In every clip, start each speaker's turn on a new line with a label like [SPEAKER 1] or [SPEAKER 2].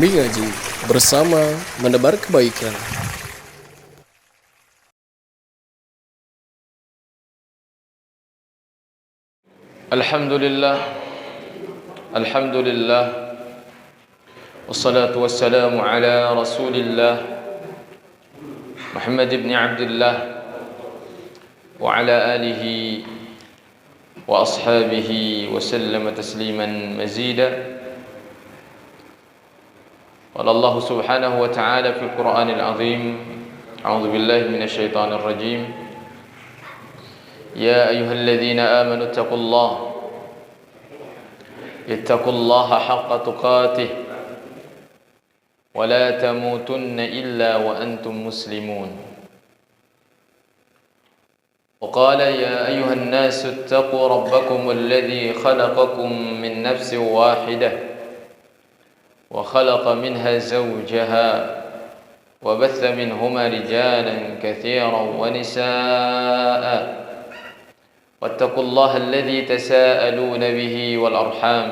[SPEAKER 1] Mengaji bersama menebar kebaikan.
[SPEAKER 2] Alhamdulillah, Alhamdulillah, wassalatu wassalamu ala Rasulillah Muhammad ibn Abdullah wa ala alihi wa ashabihi wa sallama tasliman mazida. Qala Allah subhanahu wa ta'ala fi al-Qur'anil azim, a'udzu billahi minasy syaithanir rajim. Ya ayyuhalladzina amanu ittaqullaha haqqa tuqatih wa la tamutunna illa wa antum muslimun. Wa qala ya ayyuhan nasu ittaqu rabbakum alladzi khalaqakum min nafsin wahidah wa khalaqa minha zawjaha wa batha minhuma rijalan katsiran wa nisaa'a. واتقوا الله الذي تساءلون به والأرحام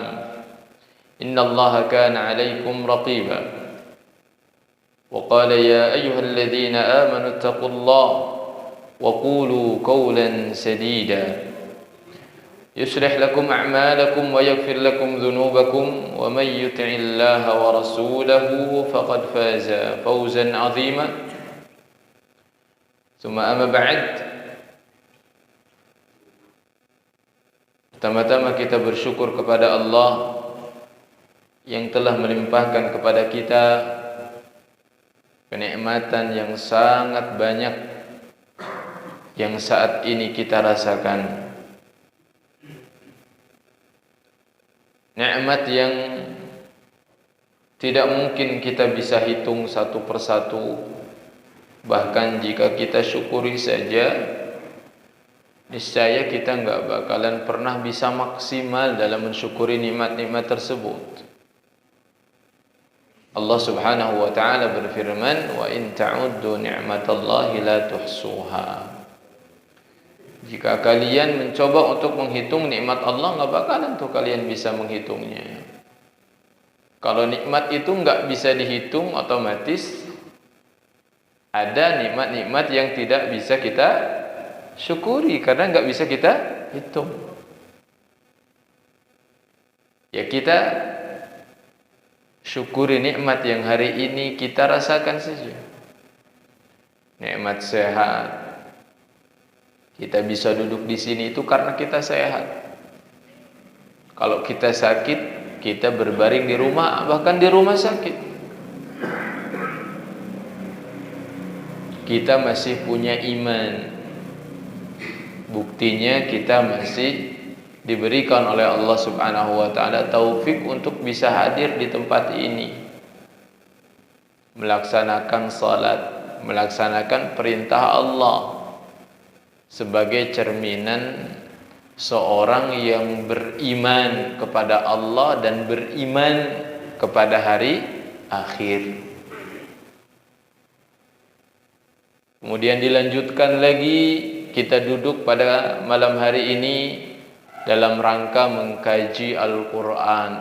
[SPEAKER 2] إن الله كان عليكم رقيبا. وقال يا أيها الذين آمنوا اتقوا الله وقولوا قولا سديدا يصلح لكم أعمالكم ويغفر لكم ذنوبكم ومن يطع الله ورسوله فقد فاز فوزا عظيما. ثم أما بعد. Pertama-tama kita bersyukur kepada Allah yang telah melimpahkan kepada kita kenikmatan yang sangat banyak yang saat ini kita rasakan. Nikmat yang tidak mungkin kita bisa hitung satu persatu. Bahkan jika kita syukuri saja, niscaya kita enggak bakalan pernah bisa maksimal dalam mensyukuri nikmat-nikmat tersebut. Allah Subhanahu wa taala berfirman, "Wa in ta'uddu ni'matallahi la tuhsuha." Jika kalian mencoba untuk menghitung nikmat Allah, enggak bakalan tuh kalian bisa menghitungnya. Kalau nikmat itu enggak bisa dihitung, otomatis ada nikmat-nikmat yang tidak bisa kita syukuri karena nggak bisa kita hitung. Ya kita syukuri nikmat yang hari ini kita rasakan saja. Nikmat sehat. Kita bisa duduk di sini itu karena kita sehat. Kalau kita sakit, kita berbaring di rumah, bahkan di rumah sakit. Kita masih punya iman. Buktinya kita masih diberikan oleh Allah Subhanahu wa taala taufik untuk bisa hadir di tempat ini, melaksanakan salat, melaksanakan perintah Allah sebagai cerminan seorang yang beriman kepada Allah dan beriman kepada hari akhir. Kemudian dilanjutkan lagi, kita duduk pada malam hari ini dalam rangka mengkaji Al-Quran.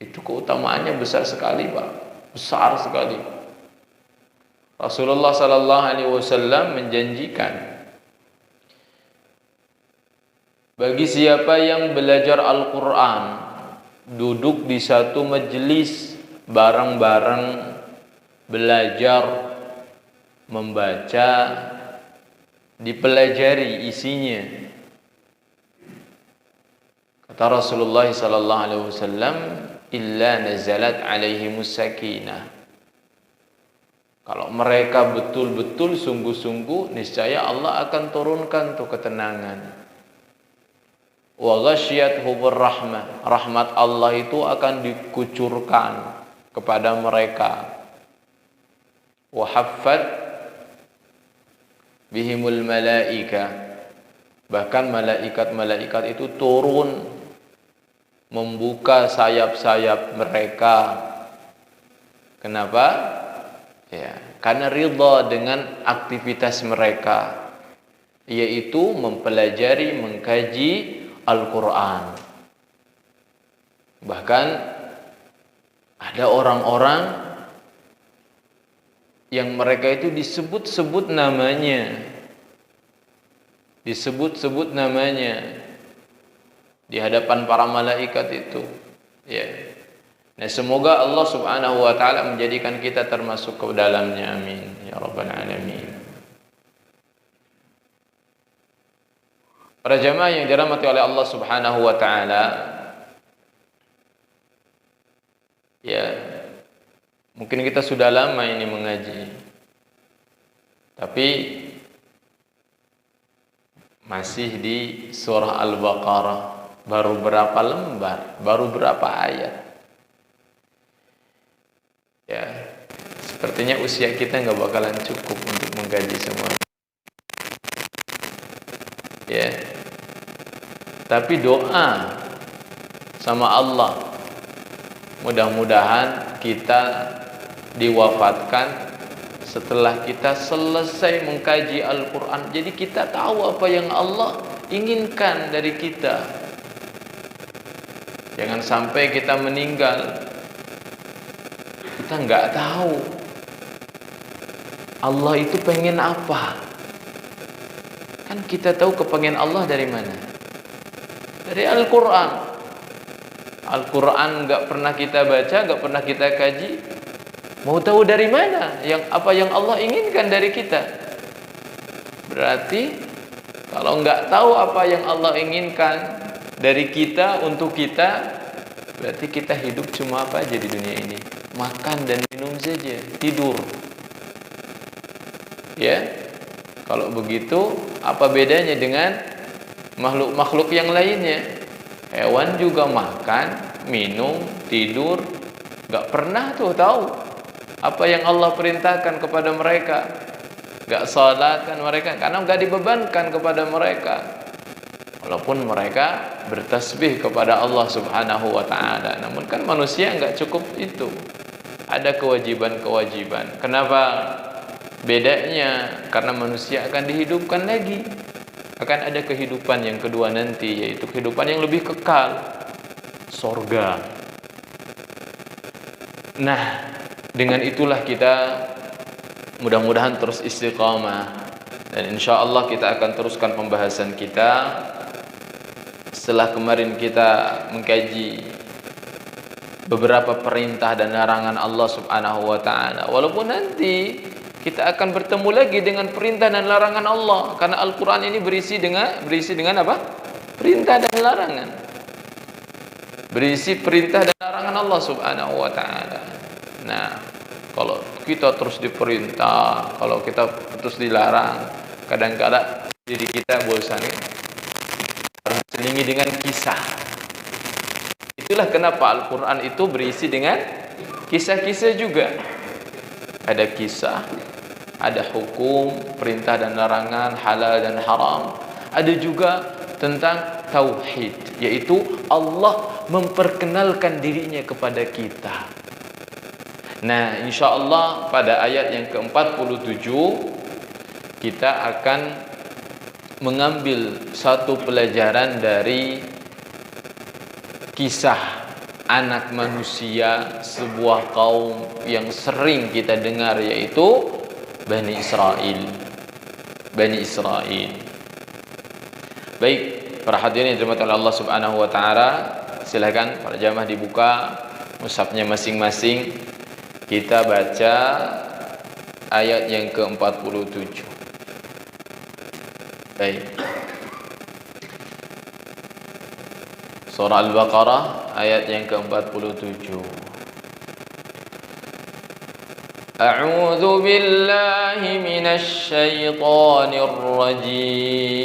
[SPEAKER 2] Itu keutamaannya besar sekali, Pak. Besar sekali. Rasulullah SAW menjanjikan, bagi siapa yang belajar Al-Quran, duduk di satu majelis bareng-bareng, belajar, membaca, dipelajari isinya. Kata Rasulullah sallallahu alaihi wasallam, illa nazalat alaihimus sakinah. Kalau mereka betul-betul sungguh-sungguh, niscaya Allah akan turunkan tuh ketenangan. Wa ghasyiyatuhur rahmah. Rahmat Allah itu akan dikucurkan kepada mereka. Wa haffat bihimul malaika, bahkan malaikat-malaikat itu turun membuka sayap-sayap mereka. Kenapa? Ya, karena ridha dengan aktivitas mereka, yaitu mempelajari, mengkaji Al-Quran. Bahkan Ada orang-orang yang mereka itu disebut-sebut namanya. Disebut-sebut namanya di hadapan para malaikat itu. Ya. Nah, semoga Allah Subhanahu wa taala menjadikan kita termasuk ke dalamnya. Amin ya rabbal alamin. Para jamaah yang dirahmati oleh Allah Subhanahu wa taala, ya, mungkin kita sudah lama ini mengaji, tapi masih di surah Al-Baqarah, baru berapa lembar, baru berapa ayat. Ya, sepertinya usia kita nggak bakalan cukup untuk mengkaji semua. Ya, tapi doa sama Allah, mudah-mudahan kita diwafatkan setelah kita selesai mengkaji Al-Quran. Jadi kita tahu apa yang Allah inginkan dari kita. Jangan sampai kita meninggal, kita nggak tahu Allah itu pengen apa. Kan kita tahu kepengen Allah dari mana? Dari Al-Quran. Al-Quran nggak pernah kita baca, nggak pernah kita kaji. Mau tahu dari mana apa yang Allah inginkan dari kita? Berarti kalau nggak tahu apa yang Allah inginkan dari kita untuk kita, berarti kita hidup cuma apa aja di dunia ini? Makan dan minum saja, tidur. Ya, kalau begitu apa bedanya dengan makhluk-makhluk yang lainnya? Hewan juga makan, minum, tidur, nggak pernah tuh tahu apa yang Allah perintahkan kepada mereka. Nggak salat kan mereka, karena nggak dibebankan kepada mereka. Walaupun mereka bertasbih kepada Allah Subhanahu wa ta'ala, namun kan manusia nggak cukup itu. Ada kewajiban-kewajiban. Kenapa bedanya? Karena manusia akan dihidupkan lagi. Akan ada kehidupan yang kedua nanti, yaitu kehidupan yang lebih kekal, sorga. Nah, dengan itulah kita mudah-mudahan terus istiqamah. Dan insya Allah kita akan teruskan pembahasan kita setelah kemarin kita mengkaji beberapa perintah dan larangan Allah Subhanahu wa ta'ala. Walaupun nanti kita akan bertemu lagi dengan perintah dan larangan Allah, karena Al-Quran ini berisi dengan apa? Perintah dan larangan. Berisi perintah dan larangan Allah Subhanahu wa ta'ala. Nah, kalau kita terus diperintah, kalau kita terus dilarang, kadang-kadang diri kita bosan, harus selingi dengan kisah. Itulah kenapa Al-Quran itu berisi dengan kisah-kisah juga. Ada kisah, ada hukum, perintah dan larangan, halal dan haram. Ada juga tentang tauhid, yaitu Allah memperkenalkan dirinya kepada kita. Nah, insya Allah pada ayat yang ke-47 kita akan mengambil satu pelajaran dari kisah anak manusia sebuah kaum yang sering kita dengar, yaitu Bani Israel. Bani Israel. Baik, para hadirin yang dirahmati oleh Allah Subhanahu wa taala, silakan para jamaah dibuka mushafnya masing-masing. Kita baca ayat yang ke-47. Baik. Surah Al-Baqarah ayat yang ke-47. A'udzu billahi minasy syaithanir rajim.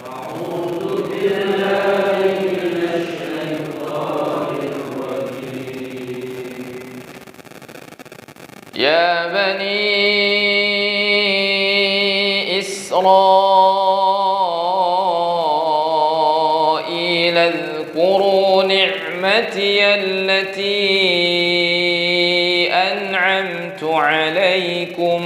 [SPEAKER 2] A'udzu billahi minasy syaithanir rajim. Ya bani Israil اذكروا نعمتي التي أنعمت عليكم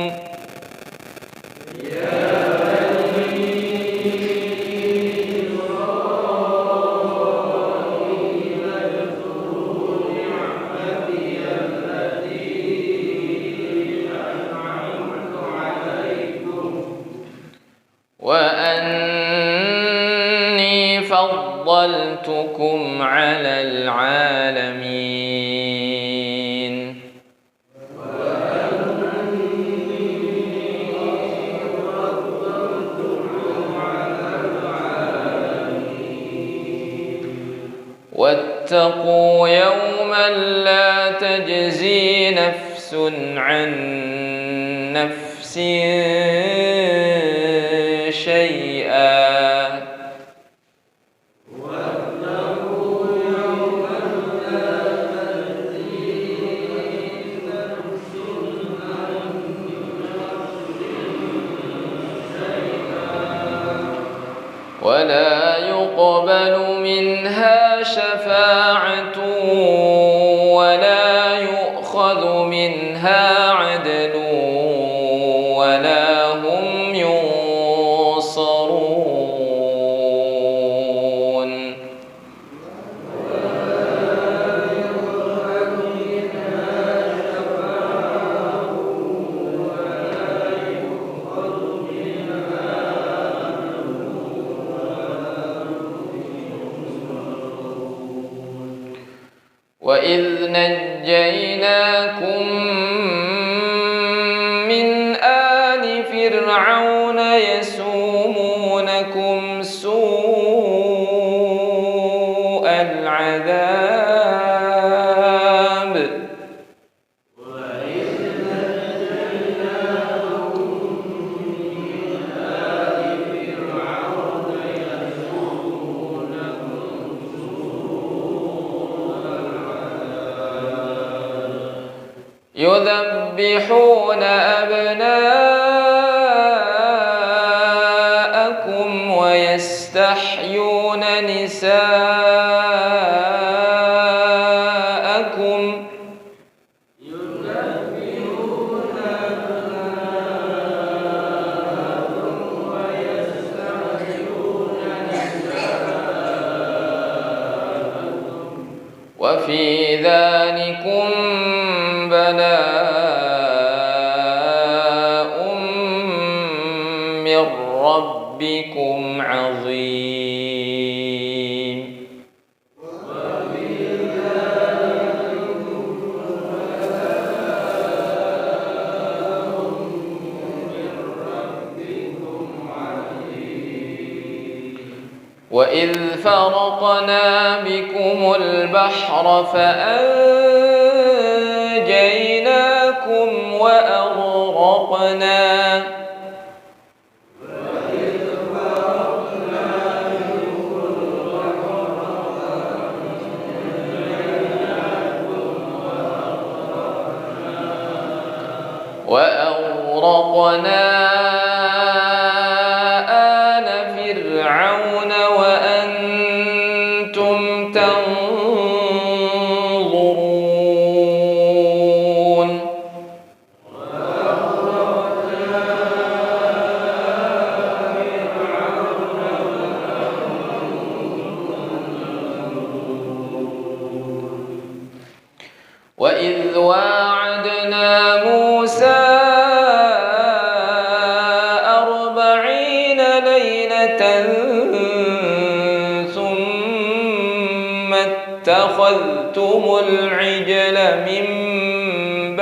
[SPEAKER 2] فضلتكم على العالمين. واتقوا يوما لا تجزي نفس عن نفس شيئا ولا يقبل منها شفاعة ولا يؤخذ منها عدل ولا هم ينصرون. وإذ نجيناكم من آل فرعون يسومونكم سوء العذاب يذبحون أبناءكم ويستحيون نساءكم وفي ذلكم بلاء من ربكم عظيم. وإذ فرقنا بكم البحر فأنجيناكم وأغرقنا آل فرعون وأنتم تنظرون. وإذ واعدنا موسى 40 ليلة ثم اتخذتم العجل من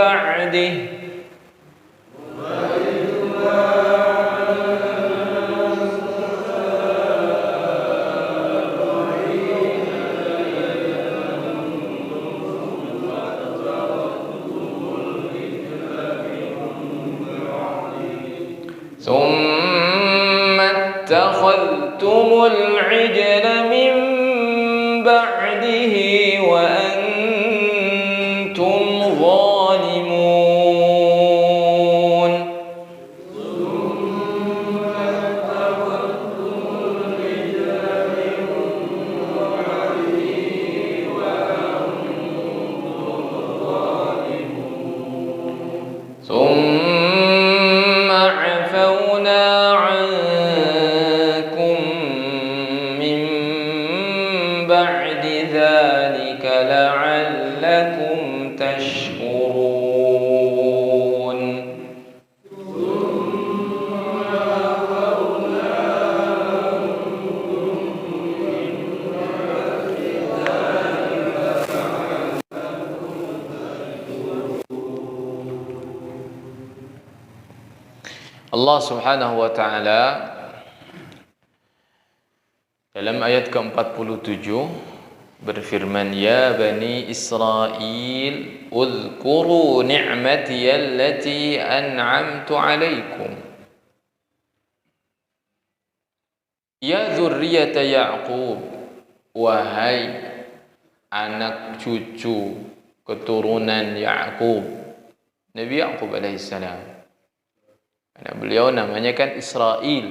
[SPEAKER 2] بعده وأنتم ظالمون. ثم عفونا عنكم من بعد Allah Subhanahu wa taala dalam ayat ke-47 berfirman, ya bani Israel uzkuru ni'mati allati an'amtu alaikum ya dzurriyyata Ya'qub, wahai anak cucu keturunan Ya'qub, Nabi Ya'qub alaihissalam. Karena beliau namanya kan Israel,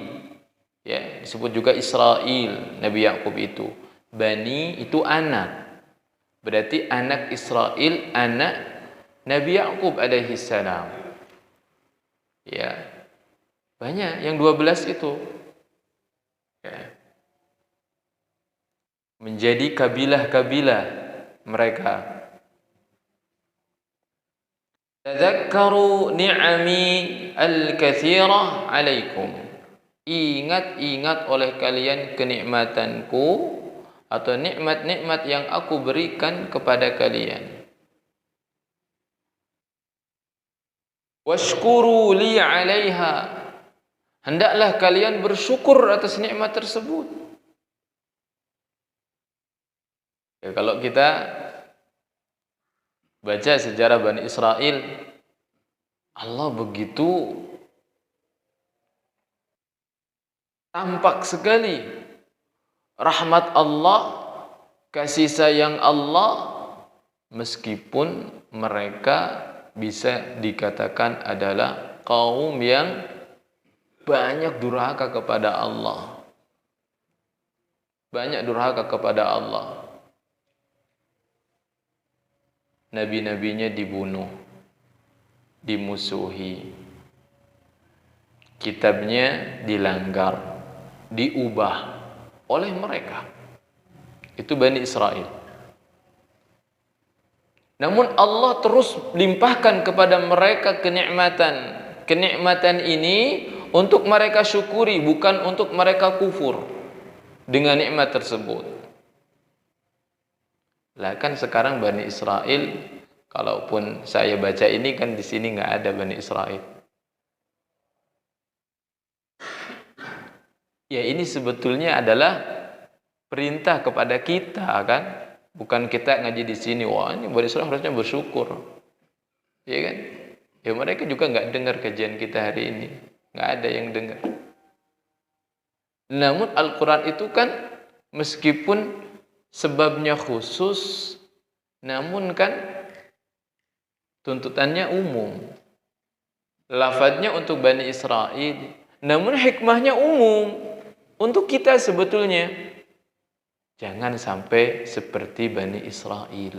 [SPEAKER 2] ya, disebut juga Israel Nabi Ya'qub itu. Bani itu anak, berarti anak Israel, anak Nabi Ya'qub alaihi salam. Ya, banyak yang 12 itu, ya, menjadi kabilah-kabilah mereka. Tadzakkaru ni'ami al-katsirah alaikum, ingat-ingat oleh kalian kenikmatanku atau nikmat-nikmat yang aku berikan kepada kalian. Washkuru li 'alaiha, hendaklah kalian bersyukur atas nikmat tersebut. Ya, kalau kita baca sejarah Bani Israel, Allah begitu tampak sekali rahmat Allah, kasih sayang Allah, meskipun mereka bisa dikatakan adalah kaum yang banyak durhaka kepada Allah. Banyak durhaka kepada Allah. Nabi-nabinya dibunuh, dimusuhi, kitabnya dilanggar, diubah oleh mereka. Itu Bani Israel. Namun Allah terus limpahkan kepada mereka kenikmatan. Kenikmatan ini untuk mereka syukuri, bukan untuk mereka kufur dengan nikmat tersebut. Lah kan sekarang Bani Israel, kalaupun saya baca ini kan di sini nggak ada Bani Israel. Ya, ini sebetulnya adalah perintah kepada kita kan, bukan kita ngaji di sini. Wah, ini Bani Israel harusnya bersyukur, ya kan? Ya mereka juga nggak dengar kajian kita hari ini, nggak ada yang dengar. Namun Al-Quran itu kan meskipun sebabnya khusus, namun kan tuntutannya umum. Lafadznya untuk Bani Israel, namun hikmahnya umum untuk kita sebetulnya. Jangan sampai seperti Bani Israel.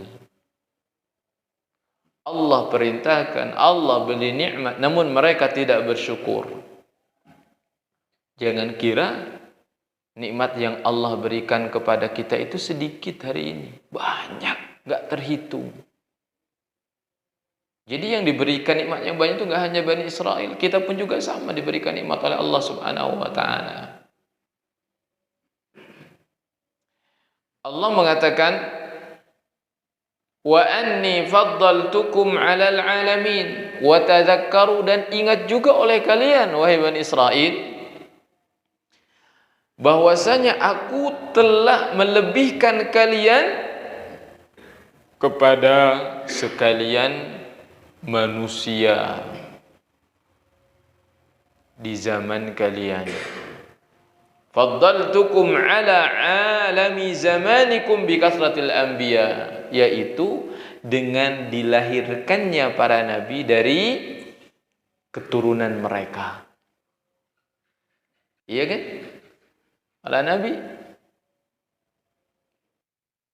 [SPEAKER 2] Allah perintahkan, Allah beri nikmat, namun mereka tidak bersyukur. Jangan kira nikmat yang Allah berikan kepada kita itu sedikit hari ini. Banyak, gak terhitung. Jadi yang diberikan nikmat yang banyak itu gak hanya Bani Israel. Kita pun juga sama diberikan nikmat oleh Allah Subhanahu wa ta'ala. Allah mengatakan, wa anni faddaltukum 'alal 'alamin wa tadzakkaru, dan ingat juga oleh kalian wahai Bani Israel bahwasanya aku telah melebihkan kalian kepada sekalian manusia di zaman kalian. Faddaltukum ala alami zamanikum bi kasratil anbiya, yaitu dengan dilahirkannya para nabi dari keturunan mereka. Iya kan? Para nabi,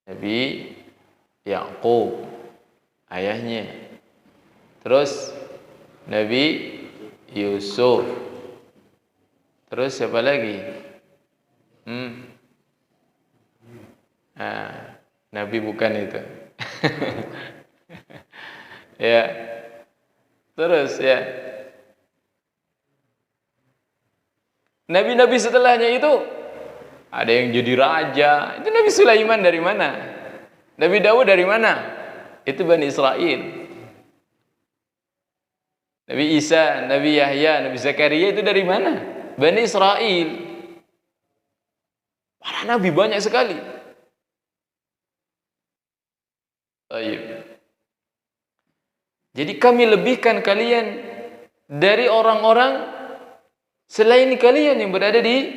[SPEAKER 2] Nabi Ya'qub ayahnya, terus Nabi Yusuf, terus siapa lagi? Nabi bukan itu. Ya, terus ya, nabi-nabi setelahnya itu ada yang jadi raja. Itu Nabi Sulaiman dari mana? Nabi Daud dari mana? Itu Bani Israel. Nabi Isa, Nabi Yahya, Nabi Zakaria itu dari mana? Bani Israel. Para nabi banyak sekali. Baik. Jadi kami lebihkan kalian dari orang-orang selain kalian yang berada di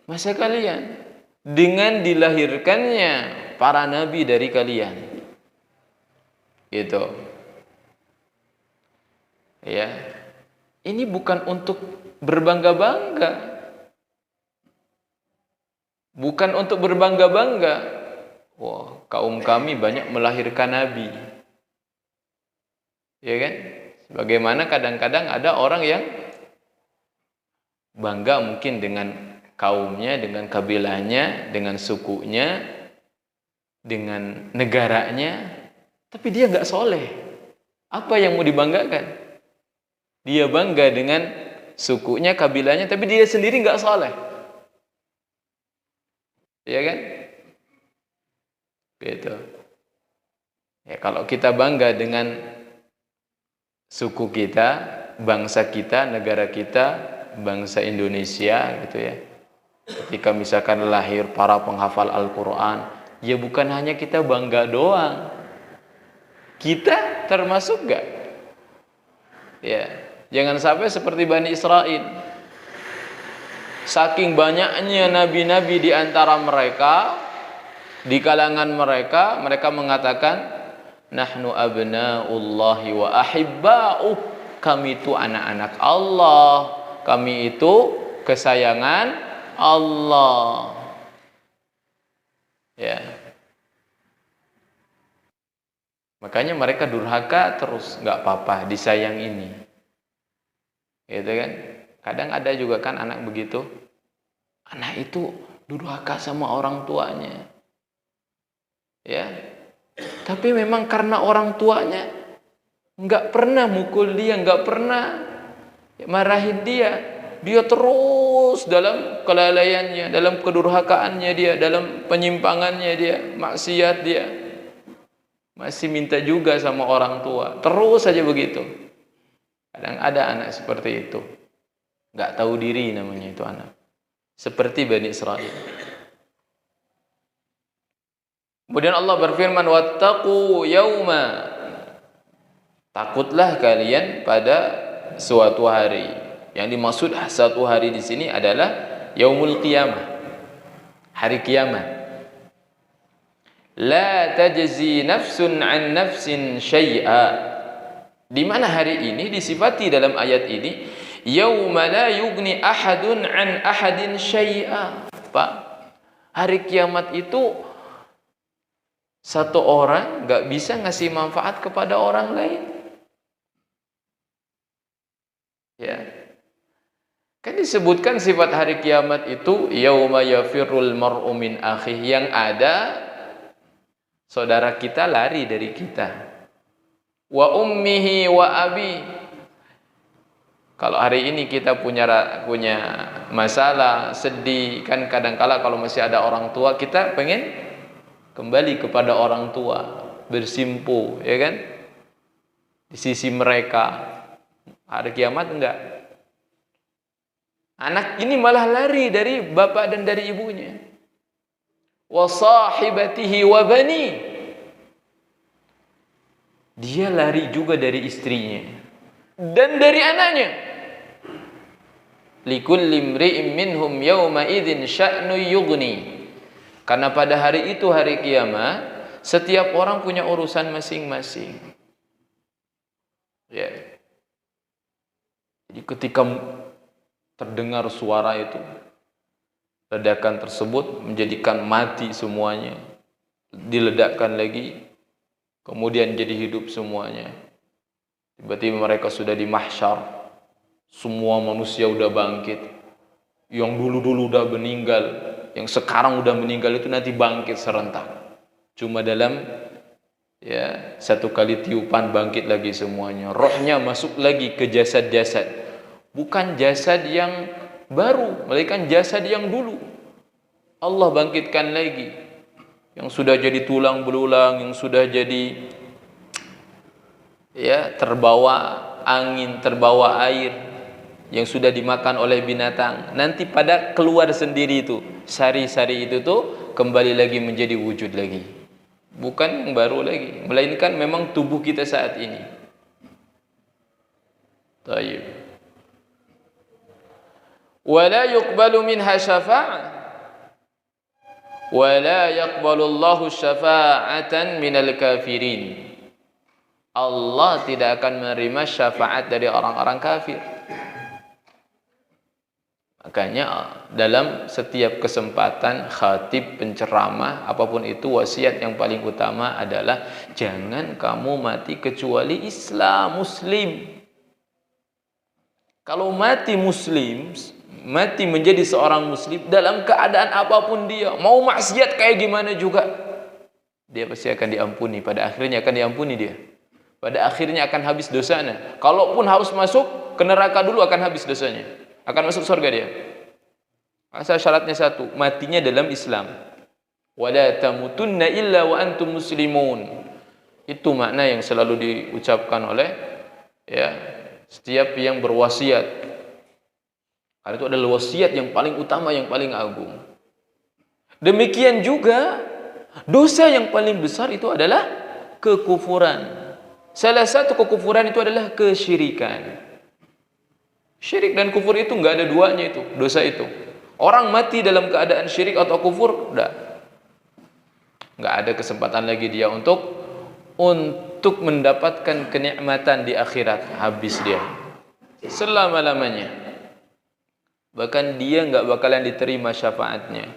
[SPEAKER 2] masa kalian dengan dilahirkannya para nabi dari kalian. Gitu. Ya. Ini bukan untuk berbangga-bangga. Bukan untuk berbangga-bangga. Wah, kaum kami banyak melahirkan nabi. Ya kan? Bagaimana kadang-kadang ada orang yang bangga mungkin dengan kaumnya, dengan kabilahnya, dengan sukunya, dengan negaranya, tapi dia nggak soleh. Apa yang mau dibanggakan? Dia bangga dengan sukunya, kabilahnya, tapi dia sendiri nggak soleh. Ya kan? Gitu. Ya, kalau kita bangga dengan suku kita, bangsa kita, negara kita, bangsa Indonesia gitu ya. Ketika misalkan lahir para penghafal Al-Quran, ya bukan hanya kita bangga doang. Kita termasuk gak? Ya, jangan sampai seperti Bani Israel. Saking banyaknya nabi-nabi di antara mereka, di kalangan mereka, mereka mengatakan, nahnu abna'ullahi wa ahibba'uh. Kami itu anak-anak Allah. Kami itu kesayangan Allah. Ya. Makanya mereka durhaka terus, nggak apa-apa, disayang ini. Gitu kan? Kadang ada juga kan anak begitu. Anak itu durhaka sama orang tuanya. Ya. Tapi memang karena orang tuanya nggak pernah mukul dia, nggak pernah marahin dia, dia terus dalam kelalaiannya, dalam kedurhakaannya dia, dalam penyimpangannya dia, maksiat dia, masih minta juga sama orang tua, terus saja begitu. Kadang ada anak seperti itu, nggak tahu diri namanya itu anak, seperti Bani Israel. Kemudian Allah berfirman, wattaqu yauma, takutlah kalian pada suatu hari. Yang dimaksud suatu hari di sini adalah yaumul qiyamah, hari kiamat. La tajzi nafsun an nafsin syai'a. Di mana hari ini disifati dalam ayat ini, yauma la yughni ahadun an ahadin syai'a. Pak, hari kiamat itu satu orang nggak bisa ngasih manfaat kepada orang lain. Ya. Kan disebutkan sifat hari kiamat itu yauma yafirrul mar'u min akhih, yang ada saudara kita lari dari kita. Wa ummihi wa abi. Kalau hari ini kita punya masalah, sedih, kan kadang-kala kalau masih ada orang tua kita pengen kembali kepada orang tua, bersimpu, ya kan? Di sisi mereka. Hari kiamat enggak. Anak ini malah lari dari bapak dan dari ibunya. Wa sahibatihi wa bani. Dia lari juga dari istrinya dan dari anaknya. Likulli imri'in minhum yawma idzin sya'nu yughni. Karena pada hari itu, hari kiamat, setiap orang punya urusan masing-masing. Ya. Jadi ketika terdengar suara itu, ledakan tersebut menjadikan mati semuanya, diledakkan lagi, kemudian jadi hidup semuanya. Tiba-tiba mereka sudah di mahsyar, semua manusia udah bangkit. Yang dulu-dulu udah meninggal, yang sekarang udah meninggal itu nanti bangkit serentak. Cuma dalam satu kali tiupan bangkit lagi semuanya. Rohnya masuk lagi ke jasad-jasad. Bukan jasad yang baru, melainkan jasad yang dulu. Allah bangkitkan lagi. Yang sudah jadi tulang belulang, yang sudah jadi terbawa angin, terbawa air yang sudah dimakan oleh binatang. Nanti pada keluar sendiri itu, sari-sari itu tuh kembali lagi menjadi wujud lagi. Bukan yang baru lagi, melainkan memang tubuh kita saat ini. Tayyib. Wala yuqbalu minha syafa'ah. Wala yaqbalullahu syafa'atan minal kafirin. Allah tidak akan menerima syafaat dari orang-orang kafir. Makanya dalam setiap kesempatan khatib, penceramah, apapun itu, wasiat yang paling utama adalah jangan kamu mati kecuali Muslim. Kalau mati Muslim, mati menjadi seorang Muslim dalam keadaan apapun dia, mau maksiat kayak gimana juga, dia pasti akan diampuni. Pada akhirnya akan diampuni dia. Pada akhirnya akan habis dosanya. Kalaupun harus masuk ke neraka dulu, akan habis dosanya. Akan masuk surga dia. Asal syaratnya satu, matinya dalam Islam. Wala tamutunna illa wa antum muslimun. Itu makna yang selalu diucapkan oleh setiap yang berwasiat. Karena itu adalah wasiat yang paling utama, yang paling agung. Demikian juga dosa yang paling besar itu adalah kekufuran. Salah satu kekufuran itu adalah kesyirikan. Syirik dan kufur itu enggak ada duanya itu, dosa itu. Orang mati dalam keadaan syirik atau kufur, enggak ada kesempatan lagi dia untuk mendapatkan kenikmatan di akhirat. Habis dia selama-lamanya. Bahkan dia enggak bakalan diterima syafaatnya.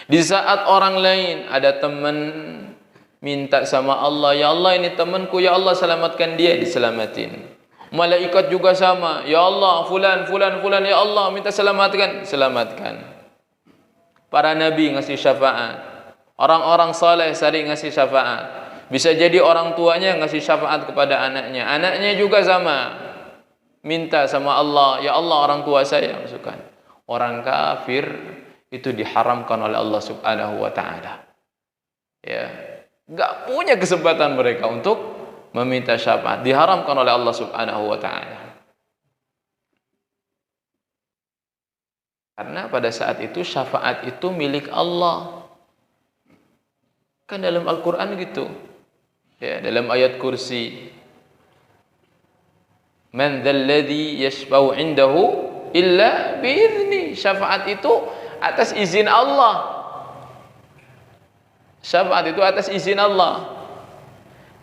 [SPEAKER 2] Di saat orang lain, ada teman minta sama Allah, ya Allah ini temanku, ya Allah selamatkan dia, diselamatin. Malaikat juga sama, ya Allah fulan, ya Allah minta selamatkan. Para nabi ngasih syafaat, orang-orang saleh sering ngasih syafaat. Bisa jadi orang tuanya ngasih syafaat kepada anaknya, anaknya juga sama, minta sama Allah, ya Allah orang tua saya masukkan. Orang kafir itu diharamkan oleh Allah Subhanahu wa taala. Ya, enggak punya kesempatan mereka untuk meminta syafaat, diharamkan oleh Allah Subhanahu wa taala. Karena pada saat itu syafaat itu milik Allah. Kan dalam Al-Qur'an gitu. Ya, dalam ayat kursi, man dzalladzi yashfa'u 'indahu illa bi'izni. Syafaat itu atas izin Allah. Syafaat itu atas izin Allah.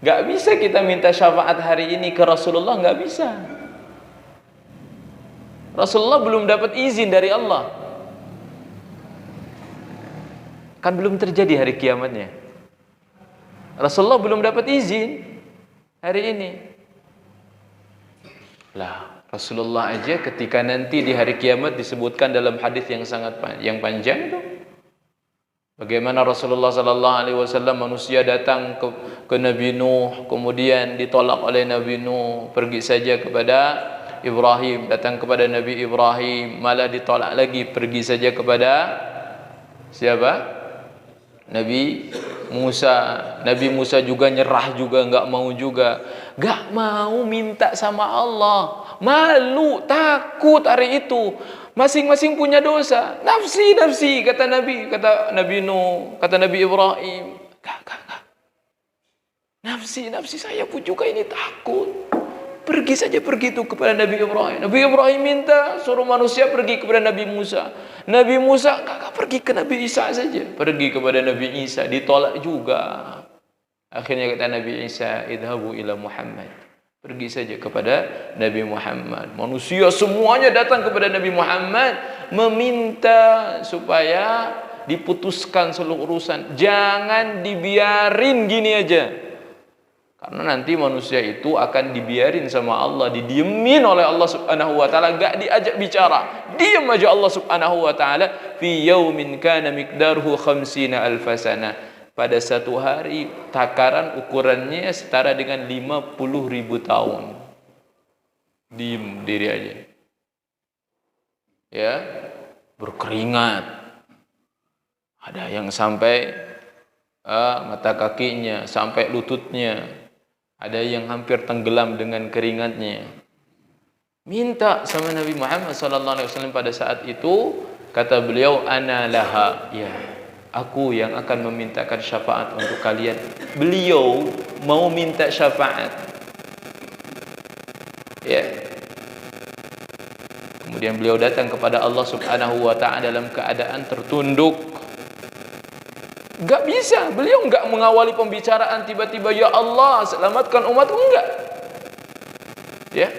[SPEAKER 2] Gak bisa kita minta syafaat hari ini ke Rasulullah, gak bisa. Rasulullah belum dapat izin dari Allah. Kan belum terjadi hari kiamatnya. Rasulullah belum dapat izin hari ini. Lah, Rasulullah aja ketika nanti di hari kiamat disebutkan dalam hadis yang sangat panjang itu. Bagaimana Rasulullah sallallahu alaihi wasallam, manusia datang ke Nabi Nuh, kemudian ditolak oleh Nabi Nuh, pergi saja kepada Ibrahim, datang kepada Nabi Ibrahim, malah ditolak lagi, pergi saja kepada siapa? Nabi Musa. Nabi Musa juga nyerah juga, enggak mau juga. Enggak mau minta sama Allah. Malu, takut hari itu. Masing-masing punya dosa. Nafsi, kata Nabi Nuh, kata Nabi Ibrahim. Enggak. Nafsi saya pun juga ini takut. Pergi itu kepada Nabi Ibrahim. Nabi Ibrahim minta suruh manusia pergi kepada Nabi Musa. Nabi Musa enggak pergi ke Nabi Isa saja. Pergi kepada Nabi Isa, ditolak juga. Akhirnya kata Nabi Isa, idhabu ila Muhammad. Pergi saja kepada Nabi Muhammad. Manusia semuanya datang kepada Nabi Muhammad meminta supaya diputuskan seluruh urusan. Jangan dibiarin gini aja. Karena nanti manusia itu akan dibiarin sama Allah, didiemin oleh Allah Subhanahu wa taala, enggak diajak bicara. Diam aja Allah Subhanahu wa taala, fi yaumin kana miqdaruhu 50,000 sana. Pada satu hari takaran ukurannya setara dengan 50.000 tahun. Diem diri aja. Ya, berkeringat. Ada yang sampai mata kakinya, sampai lututnya. Ada yang hampir tenggelam dengan keringatnya. Minta sama Nabi Muhammad sallallahu alaihi wasallam pada saat itu, kata beliau, ana laha, ya, aku yang akan memintakan syafaat untuk kalian. Beliau mau minta syafaat. Ya. Kemudian beliau datang kepada Allah Subhanahu wa taala dalam keadaan tertunduk. Enggak bisa, beliau enggak mengawali pembicaraan tiba-tiba, ya Allah selamatkan umatku, enggak. Ya.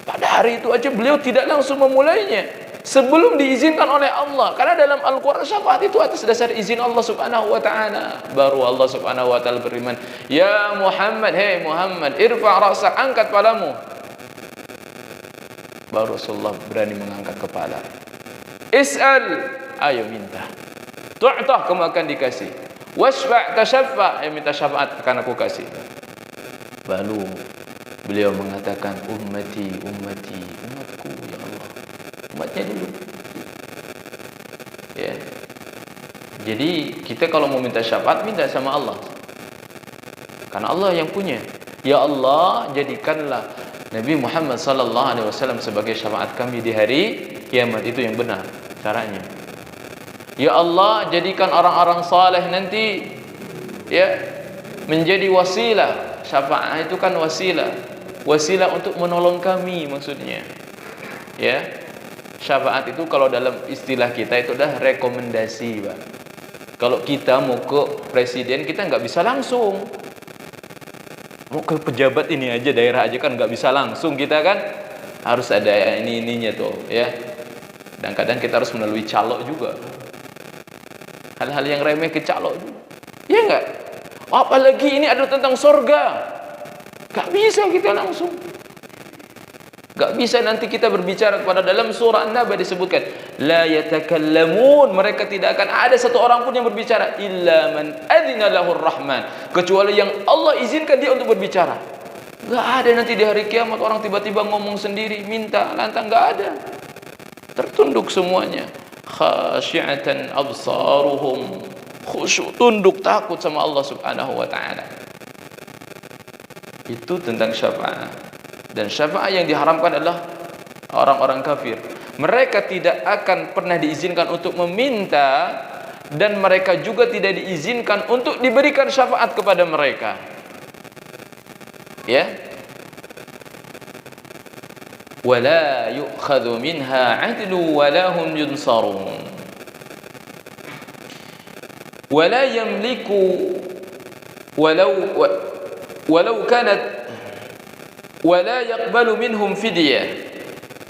[SPEAKER 2] Pada hari itu aja beliau tidak langsung memulainya sebelum diizinkan oleh Allah, karena dalam Al-Quran syafaat itu atas dasar izin Allah Subhanahu wa ta'ala. Baru Allah Subhanahu wa ta'ala berfirman, ya Muhammad, hei Muhammad, irfa' ra'sak, angkat kepalamu. Baru Rasulullah berani mengangkat kepala. Is'al, ayo minta. Tu'tah, kamu akan dikasih. Washfa' tashaffa, ayo minta syafaat, akan aku kasih. Baru beliau mengatakan, ummati, ummati, umatku ya Allah. Umatnya dulu. Ya. Jadi kita kalau mau minta syafaat, minta sama Allah. Karena Allah yang punya. Ya Allah, jadikanlah Nabi Muhammad sallallahu alaihi wasallam sebagai syafaat kami di hari kiamat. Itu yang benar caranya. Ya Allah, jadikan orang-orang saleh nanti ya menjadi wasilah. Syafaat itu kan wasilah. Wasilah untuk menolong kami maksudnya. Ya. Syafaat itu kalau dalam istilah kita itu adalah rekomendasi, Pak. Kalau kita mau ke presiden, kita nggak bisa langsung. Mau ke pejabat ini aja, daerah aja kan nggak bisa langsung, kita kan harus ada ininya tuh, ya. Dan kadang kita harus melalui calo juga. Hal-hal yang remeh ke calo juga. Ya nggak? Apalagi ini ada tentang surga. Nggak bisa kita langsung. Gak bisa nanti kita berbicara kepada, dalam surah An-Naba disebutkan la yatakallamun, mereka tidak akan ada satu orang pun yang berbicara illa man adzina lahur rahman, kecuali yang Allah izinkan dia untuk berbicara. Gak ada nanti di hari kiamat orang tiba-tiba ngomong sendiri minta lantang, gak ada. Tertunduk semuanya. Khasyi'atan absaruhum, khusyuk, tunduk takut sama Allah Subhanahu wa taala. Itu tentang syafaat. Dan syafaat yang diharamkan adalah orang-orang kafir. Mereka tidak akan pernah diizinkan untuk meminta, dan mereka juga tidak diizinkan untuk diberikan syafaat kepada mereka. Ya. Wala yu'khadhu minha 'adlu wala hum yunsarun. Wala yamliku walau kanat wala yaqbalu minhum fidyah.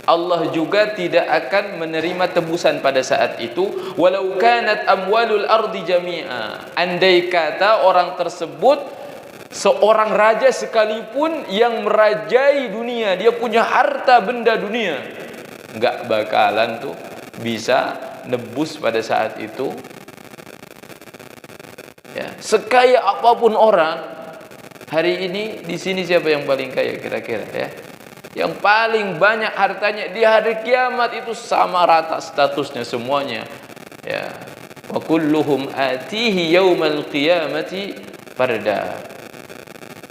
[SPEAKER 2] Allah juga tidak akan menerima tebusan pada saat itu. Walau kanat amwalul ardi jami'a, andai kata orang tersebut seorang raja sekalipun yang merajai dunia, dia punya harta benda dunia, enggak bakalan tuh bisa nebus pada saat itu. Ya, sekaya apapun orang hari ini, di sini siapa yang paling kaya kira-kira ya? Yang paling banyak hartanya, di hari kiamat itu sama rata statusnya semuanya. Ya. Wa kulluhum atihi yaumal qiyamati farda.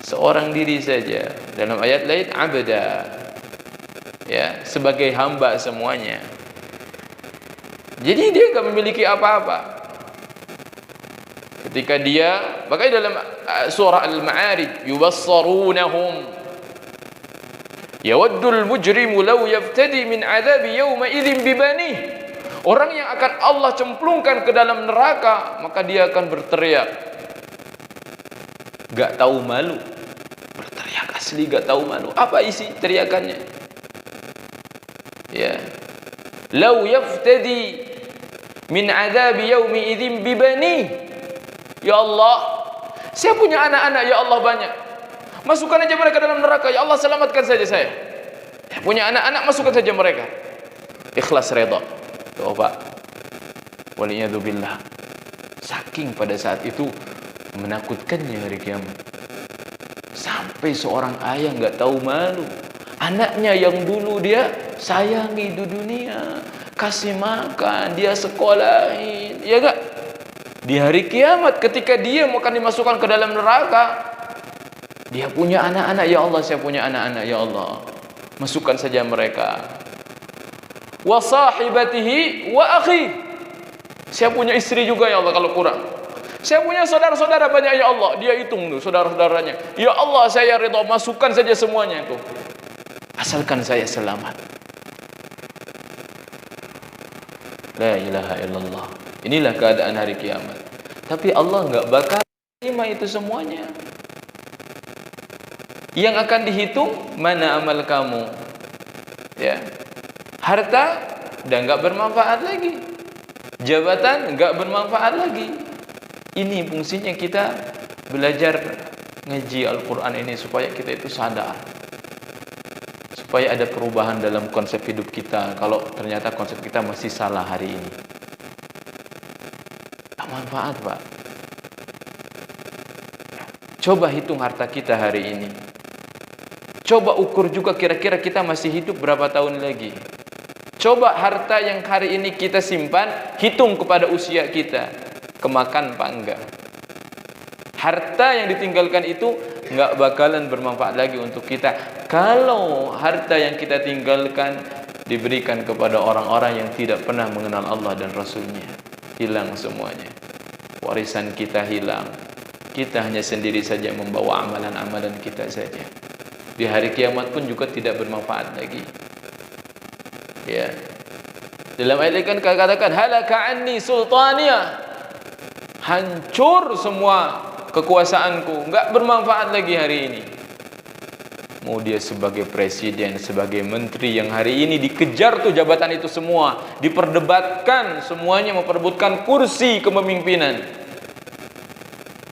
[SPEAKER 2] Seorang diri saja. Dalam ayat lain abda. Ya, sebagai hamba semuanya. Jadi dia enggak memiliki apa-apa. Ketika dia, makanya dalam surah Al-Ma'arij, yubassarunahum yawaddul mujrimu law yaftadi min adzabi yawma idzin bibanih. Orang yang akan Allah cemplungkan ke dalam neraka, maka dia akan berteriak, gak tahu malu. Berteriak asli gak tahu malu. Apa isi teriakannya? Ya, law yaftadi min adzabi yawmi idzin bibanih. Ya Allah, saya punya anak-anak, ya Allah banyak. Masukkan aja mereka dalam neraka, ya Allah selamatkan saja saya. Punya anak-anak, masukkan saja mereka. Ikhlas redha. Tuh Pak, waliyadzubillah. Saking pada saat itu menakutkannya hari kiamat. Sampai seorang ayah nggak tahu malu. Anaknya yang dulu dia sayangi di dunia, kasih makan, dia sekolahin, ya enggak? Di hari kiamat ketika dia akan dimasukkan ke dalam neraka, dia punya anak-anak, ya Allah saya punya anak-anak, ya Allah. Masukkan saja mereka. Wa sahibatihi wa akhi. Saya punya istri juga ya Allah kalau kurang. Saya punya saudara-saudara banyak ya Allah. Dia hitung tuh saudara-saudaranya. Ya Allah saya ridha, masukkan saja semuanya itu. Asalkan saya selamat. La ilaha illallah. Inilah keadaan hari kiamat. Tapi Allah enggak bakal terima itu semuanya. Yang akan dihitung mana amal kamu. Ya. Harta udah enggak bermanfaat lagi. Jabatan enggak bermanfaat lagi. Ini fungsinya kita belajar ngaji Al-Quran ini supaya kita itu sadar, supaya ada perubahan dalam konsep hidup kita. Kalau ternyata konsep kita masih salah hari ini, tak manfaat Pak. Coba hitung harta kita hari ini. Coba ukur juga kira-kira kita masih hidup berapa tahun lagi. Coba harta yang hari ini kita simpan, hitung kepada usia kita, kemakan apa enggak. Harta yang ditinggalkan itu enggak bakalan bermanfaat lagi untuk kita kalau harta yang kita tinggalkan diberikan kepada orang-orang yang tidak pernah mengenal Allah dan Rasulnya. Hilang semuanya. Warisan kita hilang. Kita hanya sendiri saja membawa amalan-amalan kita saja. Di hari kiamat pun juga tidak bermanfaat lagi. Ya. Dalam ayat kan katakan halaka anni sultaniya. Hancur semua kekuasaanku, enggak bermanfaat lagi hari ini. Mau dia sebagai presiden, sebagai menteri yang hari ini dikejar tuh jabatan itu semua, diperdebatkan, semuanya memperebutkan kursi kepemimpinan.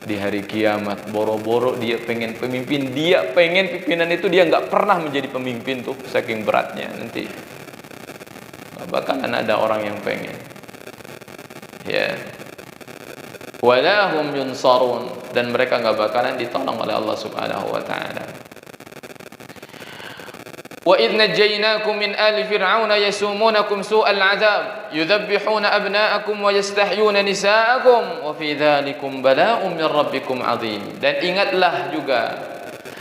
[SPEAKER 2] Di hari kiamat boro-boro dia pengen pemimpin, dia pengen pimpinan itu, dia enggak pernah menjadi pemimpin tuh, saking beratnya. Nanti bakalan ada orang yang pengen. Ya. Walahum yunsarun, dan mereka enggak bakalan ditolong oleh Allah Subhanahu wa taala. Wa idh najaynakum min ali fir'auna yasumunakum su'al 'adzab yudhabbihuna abna'akum wa yastahyuna nisa'akum wa fi dzalikum bala'un min rabbikum 'adzim. Dan ingatlah juga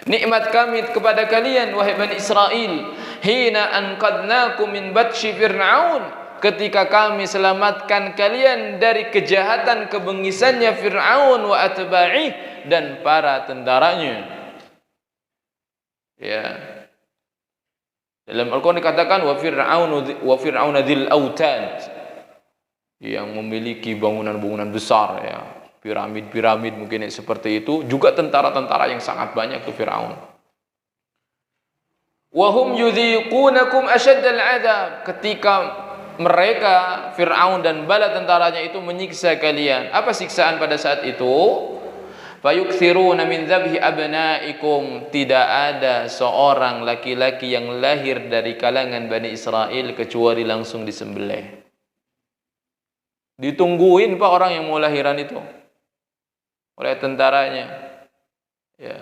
[SPEAKER 2] nikmat kami kepada kalian wahai Bani Israel, hina anqadnakum min batshi fir'aun, ketika kami selamatkan kalian dari kejahatan kebengisannya Fir'aun wa atba'ih, dan para tentaranya. Ya. Dalam Al-Quran dikatakan wa fir'auna dzil autad, yang memiliki bangunan-bangunan besar ya, piramid-piramid mungkin seperti itu, juga tentara-tentara yang sangat banyak tuh Fir'aun. Wa hum yudhiqunakum asyaddal 'adzab, ketika mereka Fir'aun dan bala tentaranya itu menyiksa kalian. Apa siksaan pada saat itu? Fayukthiruna min dzabhi abnaikum, tidak ada seorang laki-laki yang lahir dari kalangan Bani Israel kecuali langsung disembelih. Ditungguin Pak orang yang mau lahiran itu oleh tentaranya. Ya.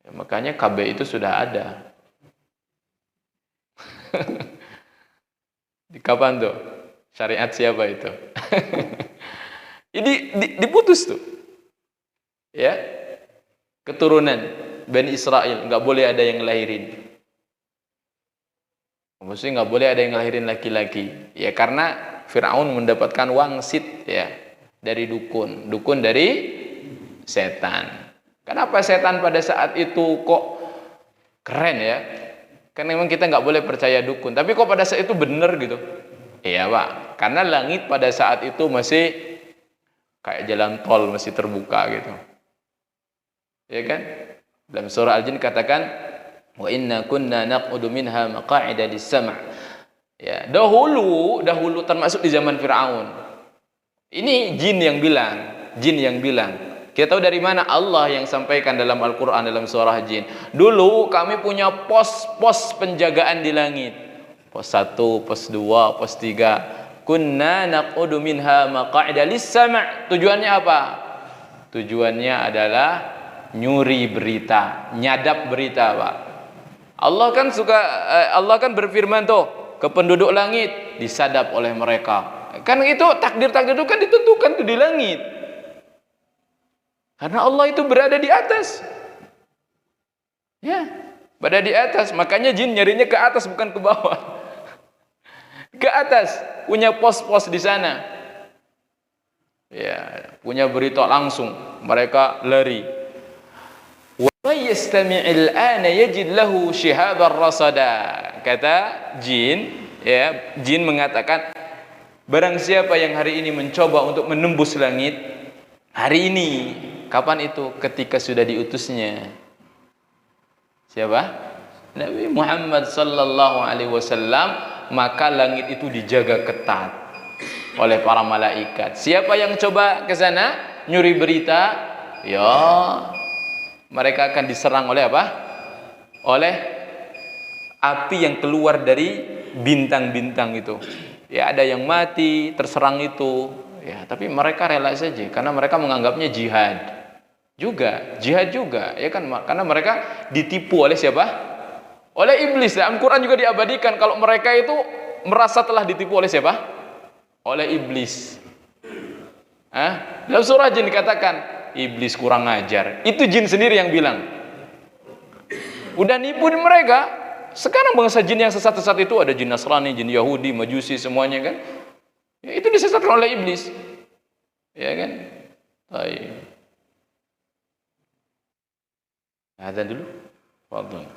[SPEAKER 2] Ya, makanya KB itu sudah ada. Di kapan tuh? Syariat siapa itu? Ini diputus tuh. Ya. Keturunan Bani Israel enggak boleh ada yang lahirin. Maksudnya enggak boleh ada yang lahirin laki-laki. Ya karena Firaun mendapatkan wangsit ya dari dukun. Dukun dari setan. Kenapa setan pada saat itu kok keren ya? Kan memang kita nggak boleh percaya dukun, tapi kok pada saat itu benar gitu? Iya Pak, karena langit pada saat itu masih kayak jalan tol, masih terbuka gitu. Ya kan? Dalam surah Al-Jin katakan, wa inna kunna naq'udu minha maq'ida lis-sam'. Ya, dahulu termasuk di zaman Firaun. Ini jin yang bilang. Kita tahu dari mana? Allah yang sampaikan dalam Al-Quran dalam surah Jin. Dulu kami punya pos-pos penjagaan di langit. Pos 1, pos 2, pos 3. Kunna naq'udu minha maq'ida lis-sam'. Tujuannya apa? Tujuannya adalah nyuri berita, nyadap berita, Pak. Allah kan berfirman tuh ke penduduk langit, disadap oleh mereka. Kan itu takdir-takdir itu kan ditentukan tuh di langit. Karena Allah itu berada di atas. Ya. pada di atas. Makanya jin nyarinya ke atas bukan ke bawah. Ke atas, punya pos-pos di sana. Ya, punya berita langsung, mereka lari. Wa yastami'il ana yajid lahu shihabar rasada. Kata jin, ya, jin mengatakan, barang siapa yang hari ini mencoba untuk menembus langit, hari ini, kapan itu? Ketika sudah diutusnya. Siapa? Nabi Muhammad sallallahu alaihi wasallam, maka langit itu dijaga ketat oleh para malaikat. Siapa yang coba ke sana nyuri berita, ya mereka akan diserang oleh apa? Oleh api yang keluar dari bintang-bintang itu. Ya, ada yang mati terserang itu. Ya, tapi mereka rela saja karena mereka menganggapnya jihad. Jihad juga, ya kan? Karena mereka ditipu oleh siapa? Oleh iblis. Dalam Quran juga diabadikan kalau mereka itu merasa telah ditipu oleh siapa? Oleh iblis. Dalam surah jin dikatakan iblis kurang ajar. Itu jin sendiri yang bilang. Udah nipu mereka. Sekarang bangsa jin yang sesat-sesat itu ada jin Nasrani, jin Yahudi, Majusi, semuanya kan. Ya, itu disesatkan oleh iblis. Ya kan? Baik. Azan dulu. Fadhil.